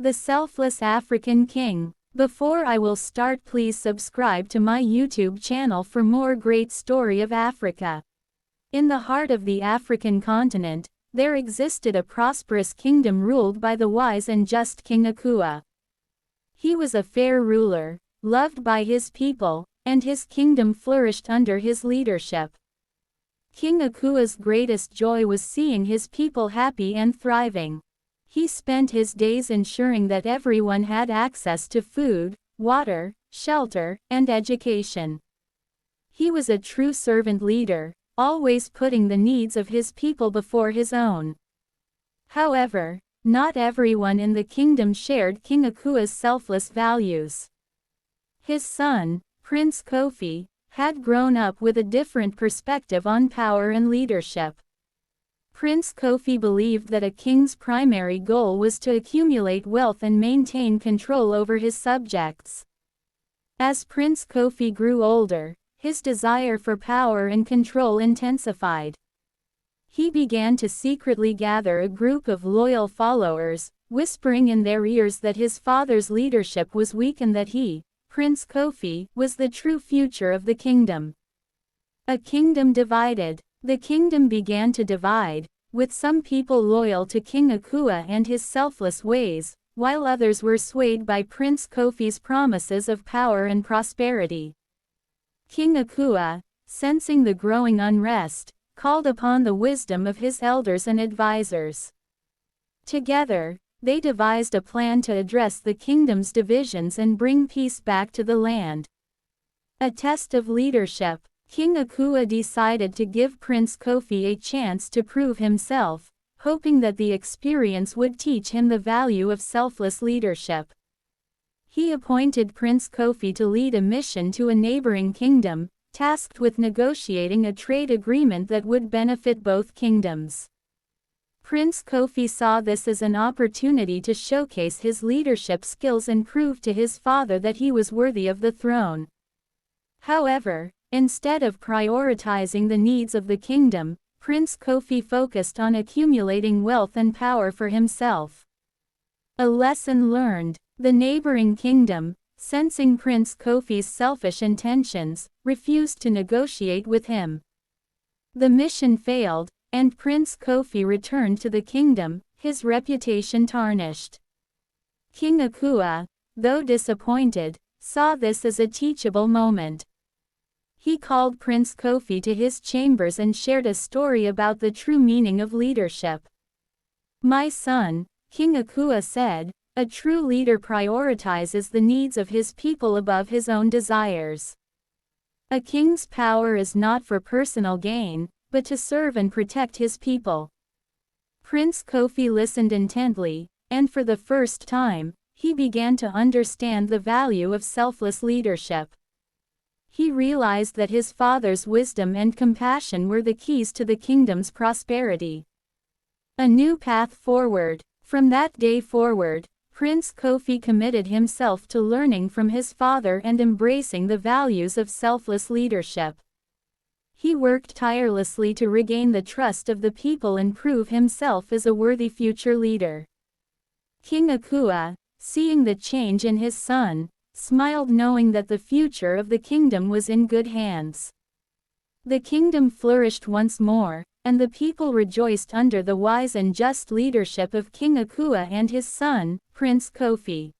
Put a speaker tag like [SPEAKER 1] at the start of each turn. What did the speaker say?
[SPEAKER 1] The Selfless African King. Before I will start, please subscribe to my YouTube channel for more great story of Africa. In the heart of the African continent, there existed a prosperous kingdom ruled by the wise and just King Akua. He was a fair ruler, loved by his people, and his kingdom flourished under his leadership. King Akua's greatest joy was seeing his people happy and thriving. He spent his days ensuring that everyone had access to food, water, shelter, and education. He was a true servant leader, always putting the needs of his people before his own. However, not everyone in the kingdom shared King Akua's selfless values. His son, Prince Kofi, had grown up with a different perspective on power and leadership. Prince Kofi believed that a king's primary goal was to accumulate wealth and maintain control over his subjects. As Prince Kofi grew older, his desire for power and control intensified. He began to secretly gather a group of loyal followers, whispering in their ears that his father's leadership was weak and that he, Prince Kofi, was the true future of the kingdom. A kingdom divided. The kingdom began to divide, with some people loyal to King Akua and his selfless ways, while others were swayed by Prince Kofi's promises of power and prosperity. King Akua, sensing the growing unrest, called upon the wisdom of his elders and advisors. Together, they devised a plan to address the kingdom's divisions and bring peace back to the land. A test of leadership. King Akua decided to give Prince Kofi a chance to prove himself, hoping that the experience would teach him the value of selfless leadership. He appointed Prince Kofi to lead a mission to a neighboring kingdom, tasked with negotiating a trade agreement that would benefit both kingdoms. Prince Kofi saw this as an opportunity to showcase his leadership skills and prove to his father that he was worthy of the throne. However, instead of prioritizing the needs of the kingdom, Prince Kofi focused on accumulating wealth and power for himself. A lesson learned. The neighboring kingdom, sensing Prince Kofi's selfish intentions, refused to negotiate with him. The mission failed, and Prince Kofi returned to the kingdom, his reputation tarnished. King Akua, though disappointed, saw this as a teachable moment. He called Prince Kofi to his chambers and shared a story about the true meaning of leadership. "My son," King Akua said, "a true leader prioritizes the needs of his people above his own desires. A king's power is not for personal gain, but to serve and protect his people." Prince Kofi listened intently, and for the first time, he began to understand the value of selfless leadership. He realized that his father's wisdom and compassion were the keys to the kingdom's prosperity. A new path forward. From that day forward, Prince Kofi committed himself to learning from his father and embracing the values of selfless leadership. He worked tirelessly to regain the trust of the people and prove himself as a worthy future leader. King Akua, seeing the change in his son, smiled knowing that the future of the kingdom was in good hands. The kingdom flourished once more, and the people rejoiced under the wise and just leadership of King Akua and his son, Prince Kofi.